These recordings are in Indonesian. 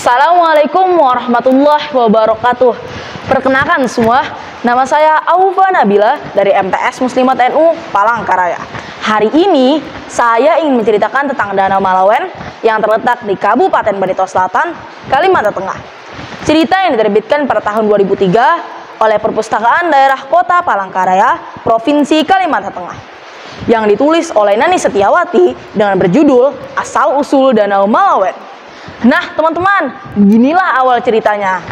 Assalamualaikum warahmatullahi wabarakatuh. Perkenalkan semua, nama saya Aufa Nabila dari MTS Muslimat NU Palangkaraya. Hari ini saya ingin menceritakan tentang Danau Malawen yang terletak di Kabupaten Barito Selatan, Kalimantan Tengah. Cerita yang diterbitkan pada tahun 2003 oleh Perpustakaan Daerah Kota Palangkaraya, Provinsi Kalimantan Tengah, yang ditulis oleh Nani Setiawati dengan berjudul Asal Usul Danau Malawen. Nah teman-teman, beginilah awal ceritanya.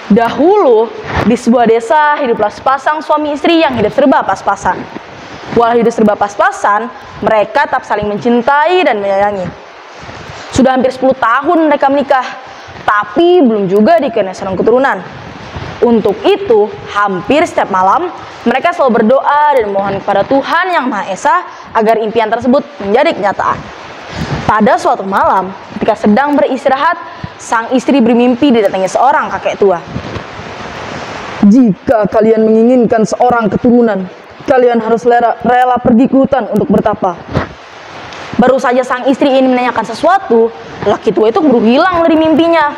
Dahulu di sebuah desa hiduplah sepasang suami istri yang hidup serba pas-pasan. Walau hidup serba pas-pasan, mereka tetap saling mencintai dan menyayangi. Sudah hampir 10 tahun mereka menikah, tapi belum juga dikaruniai seorang keturunan. Untuk itu, hampir setiap malam mereka selalu berdoa dan memohon kepada Tuhan Yang Maha Esa agar impian tersebut menjadi kenyataan. Pada suatu malam, ketika sedang beristirahat, sang istri bermimpi didatangi seorang kakek tua. Jika kalian menginginkan seorang keturunan, kalian harus rela pergi ke hutan untuk bertapa. Baru saja sang istri ini menanyakan sesuatu, laki tua itu baru hilang dari mimpinya.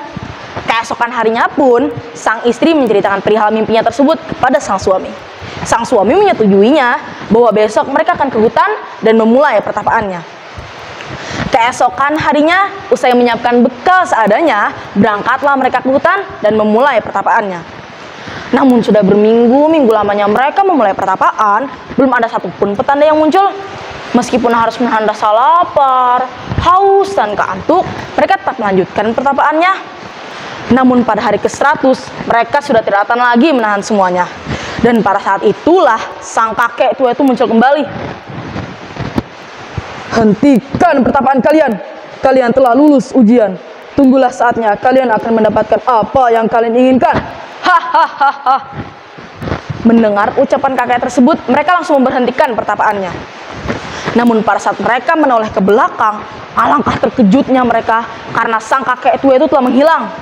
Keesokan harinya pun, sang istri menceritakan perihal mimpinya tersebut kepada sang suami. Sang suami menyetujuinya bahwa besok mereka akan ke hutan dan memulai pertapaannya. Keesokan harinya, usai menyiapkan bekal seadanya, berangkatlah mereka ke hutan dan memulai pertapaannya. Namun sudah berminggu-minggu lamanya mereka memulai pertapaan, belum ada satupun petanda yang muncul. Meskipun harus menahan rasa lapar, haus, dan kantuk, mereka tetap melanjutkan pertapaannya. Namun pada hari ke-100, mereka sudah tidak akan lagi menahan semuanya. Dan pada saat itulah, sang kakek tua itu muncul kembali. Hentikan pertapaan kalian. Kalian telah lulus ujian. Tunggulah saatnya kalian akan mendapatkan apa yang kalian inginkan. Hahaha. Mendengar ucapan kakek tersebut, mereka langsung memberhentikan pertapaannya. Namun pada saat mereka menoleh ke belakang, alangkah terkejutnya mereka karena sang kakek tua itu telah menghilang.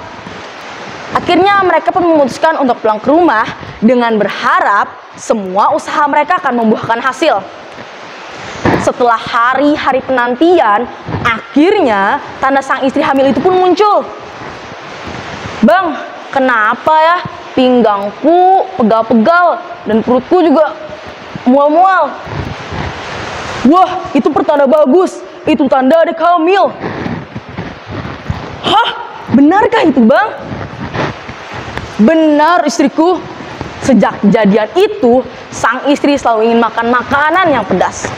Akhirnya mereka pun memutuskan untuk pulang ke rumah dengan berharap semua usaha mereka akan membuahkan hasil. Setelah hari-hari penantian, akhirnya tanda sang istri hamil itu pun muncul. Bang, kenapa ya pinggangku pegal-pegal dan perutku juga mual-mual? Wah, itu pertanda bagus. Itu tanda adik hamil. Hah? Benarkah itu, Bang? Benar, istriku. Sejak kejadian itu, sang istri selalu ingin makan makanan yang pedas.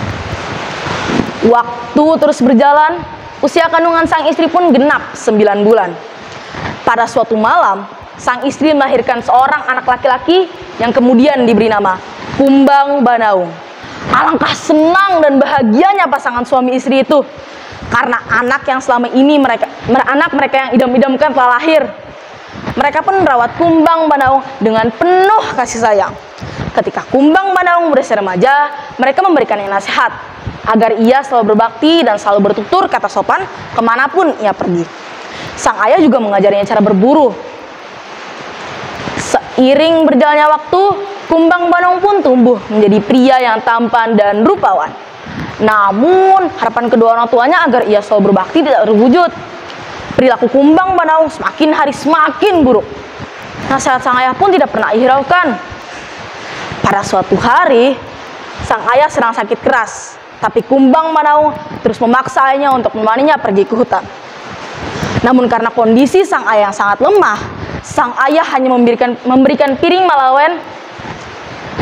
Waktu terus berjalan, usia kandungan sang istri pun genap 9 bulan. Pada suatu malam, sang istri melahirkan seorang anak laki-laki yang kemudian diberi nama Kumbang Banaung. Alangkah senang dan bahagianya pasangan suami istri itu, karena anak yang selama ini mereka yang idam-idamkan telah lahir. Mereka pun merawat Kumbang Banaung dengan penuh kasih sayang. Ketika Kumbang Banaung berusia remaja, mereka memberikannya nasihat agar ia selalu berbakti dan selalu bertutur kata sopan kemanapun ia pergi. Sang ayah juga mengajarnya cara berburu. Seiring berjalannya waktu, Kumbang Banaung pun tumbuh menjadi pria yang tampan dan rupawan. Namun harapan kedua orang tuanya agar ia selalu berbakti tidak terwujud. Perilaku Kumbang Banaung semakin hari semakin buruk. Nasihat sang ayah pun tidak pernah dihiraukan. Pada suatu hari, sang ayah sedang sakit keras, tapi Kumbang Banaung terus memaksanya untuk menemaninya pergi ke hutan. Namun karena kondisi sang ayah yang sangat lemah, sang ayah hanya memberikan piring malawen.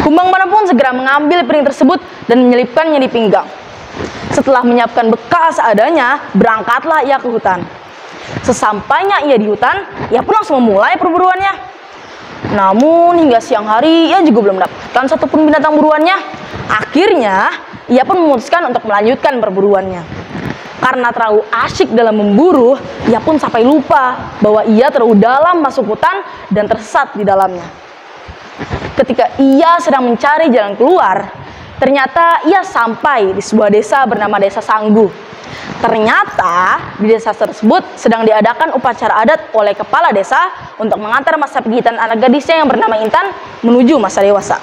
Kumbang Banaung pun segera mengambil piring tersebut dan menyelipkannya di pinggang. Setelah menyiapkan bekal seadanya, berangkatlah ia ke hutan. Sesampainya ia di hutan, ia pun langsung memulai perburuannya. Namun hingga siang hari, ia juga belum mendapatkan satupun binatang buruannya. Akhirnya, ia pun memutuskan untuk melanjutkan perburuannya. Karena terlalu asyik dalam memburu, ia pun sampai lupa bahwa ia terlalu dalam masuk hutan dan tersesat di dalamnya. Ketika ia sedang mencari jalan keluar, ternyata ia sampai di sebuah desa bernama Desa Sanggu. Ternyata di desa tersebut sedang diadakan upacara adat oleh kepala desa untuk mengantar masa pergitan anak gadisnya yang bernama Intan menuju masa dewasa.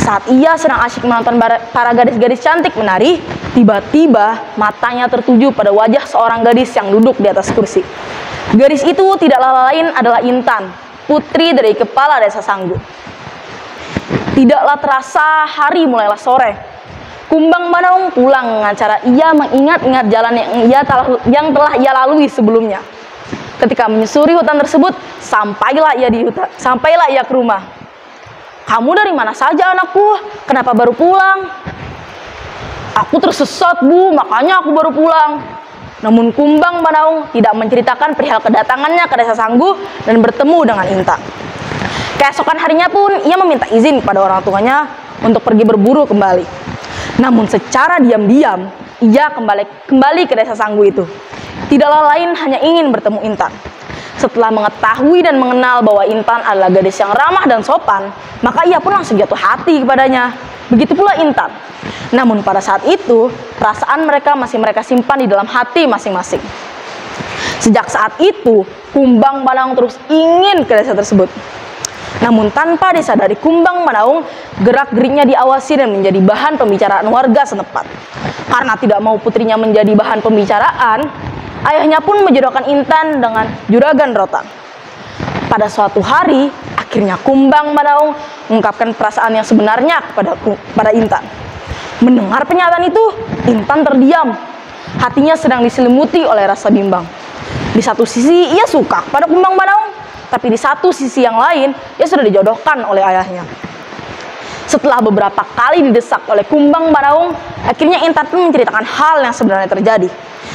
Saat ia sedang asyik menonton para gadis-gadis cantik menari, tiba-tiba matanya tertuju pada wajah seorang gadis yang duduk di atas kursi. Gadis itu tidaklah lain adalah Intan, putri dari kepala desa Sanggu. Tidaklah terasa hari mulailah sore. Kumbang Banaung pulang dengan cara ia mengingat-ingat jalan yang telah ia lalui sebelumnya. Ketika menyusuri hutan tersebut, sampailah ia ke rumah. "Kamu dari mana saja, anakku? Kenapa baru pulang?" "Aku tersesat, Bu, makanya aku baru pulang." Namun Kumbang Banaung tidak menceritakan perihal kedatangannya ke desa Sanggu dan bertemu dengan Intan. Keesokan harinya pun ia meminta izin kepada orang tuanya untuk pergi berburu kembali. Namun secara diam-diam ia kembali ke desa Sanggu itu. Tidaklah lain hanya ingin bertemu Intan. Setelah mengetahui dan mengenal bahwa Intan adalah gadis yang ramah dan sopan, maka ia pun langsung jatuh hati kepadanya. Begitu pula Intan. Namun pada saat itu, perasaan mereka masih mereka simpan di dalam hati masing-masing. Sejak saat itu, Kumbang Banaung terus ingin ke desa tersebut. Namun tanpa disadari Kumbang Banaung, gerak-geriknya diawasi dan menjadi bahan pembicaraan warga setempat. Karena tidak mau putrinya menjadi bahan pembicaraan, ayahnya pun menjodohkan Intan dengan juragan rotan. Pada suatu hari, akhirnya Kumbang Banaung mengungkapkan perasaan yang sebenarnya kepada Intan. Mendengar pernyataan itu, Intan terdiam. Hatinya sedang diselimuti oleh rasa bimbang. Di satu sisi ia suka pada Kumbang Banaung, tapi di satu sisi yang lain ia sudah dijodohkan oleh ayahnya. Setelah beberapa kali didesak oleh Kumbang Banaung, akhirnya Intan pun menceritakan hal yang sebenarnya terjadi.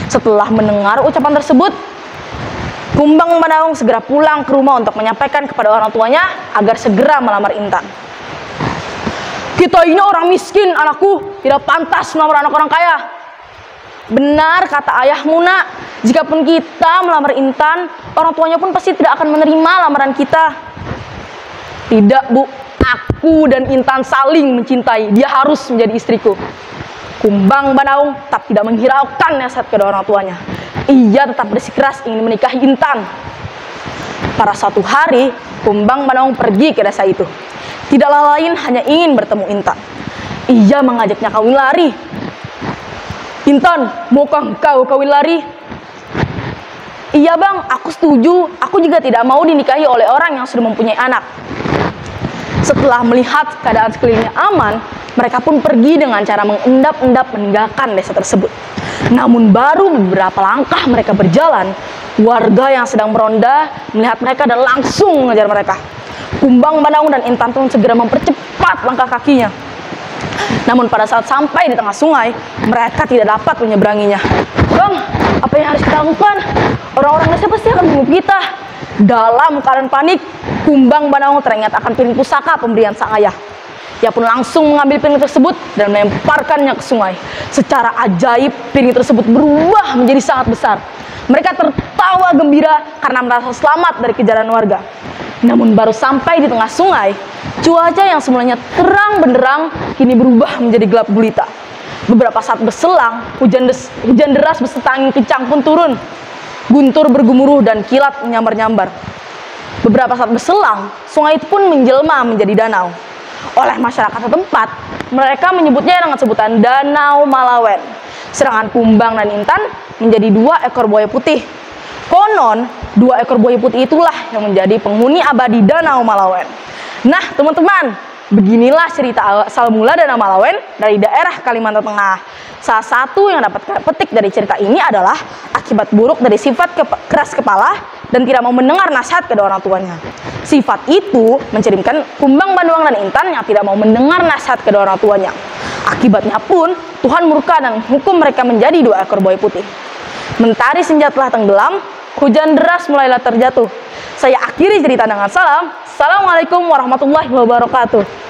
Setelah mendengar ucapan tersebut, Kumbang Banaung segera pulang ke rumah untuk menyampaikan kepada orang tuanya agar segera melamar Intan. "Kita ini orang miskin, anakku, tidak pantas melamar anak orang kaya." "Benar kata ayahmu, nak. Jikapun kita melamar Intan, orang tuanya pun pasti tidak akan menerima lamaran kita." "Tidak, Bu. Aku dan Intan saling mencintai. Dia harus menjadi istriku." Kumbang Banaung tetap tidak menghiraukan nasihat kedua orang tuanya. Ia tetap bersikeras ingin menikahi Intan. Pada suatu hari, Kumbang Banaung pergi ke desa itu. Tidaklah lain hanya ingin bertemu Intan. Ia mengajaknya kawin lari. "Intan, maukah engkau kawin lari?" "Iya bang, aku setuju. Aku juga tidak mau dinikahi oleh orang yang sudah mempunyai anak." Setelah melihat keadaan sekelilingnya aman, mereka pun pergi dengan cara mengendap-endap meninggalkan desa tersebut. Namun baru beberapa langkah mereka berjalan, warga yang sedang meronda melihat mereka dan langsung mengejar mereka. Kumbang Banaung dan Intan pun segera mempercepat langkah kakinya. Namun pada saat sampai di tengah sungai, mereka tidak dapat menyeberanginya. "Bang, apa yang harus kita lakukan? Orang-orang desa pasti akan membunuh kita." Dalam keadaan panik, Kumbang Banaung teringat akan piring pusaka pemberian sang ayah. Ia pun langsung mengambil piring tersebut dan melemparkannya ke sungai. Secara ajaib, piring tersebut berubah menjadi sangat besar. Mereka tertawa gembira karena merasa selamat dari kejaran warga. Namun baru sampai di tengah sungai, cuaca yang semulanya terang benderang kini berubah menjadi gelap gulita. Beberapa saat berselang, hujan deras beserta angin kencang pun turun. Guntur bergemuruh dan kilat menyambar-nyambar. Beberapa saat berselang, sungai itu pun menjelma menjadi danau. Oleh masyarakat setempat, mereka menyebutnya dengan sebutan Danau Malawen. Sedangkan Kumbang dan Intan menjadi 2 ekor buaya putih. Konon, 2 ekor buaya putih itulah yang menjadi penghuni abadi Danau Malawen. Nah, teman-teman, beginilah cerita asal mula Danau Malawen dari daerah Kalimantan Tengah. Salah satu yang dapat kita petik dari cerita ini adalah akibat buruk dari sifat keras kepala dan tidak mau mendengar nasihat kedua orang tuanya. Sifat itu mencerminkan Kumbang Banaung dan Intan yang tidak mau mendengar nasihat kedua orang tuanya. Akibatnya pun Tuhan murka dan menghukum mereka menjadi 2 ekor buaya putih. Mentari senja telah tenggelam, hujan deras mulailah terjatuh. Saya akhiri cerita dengan salam. Assalamualaikum warahmatullahi wabarakatuh.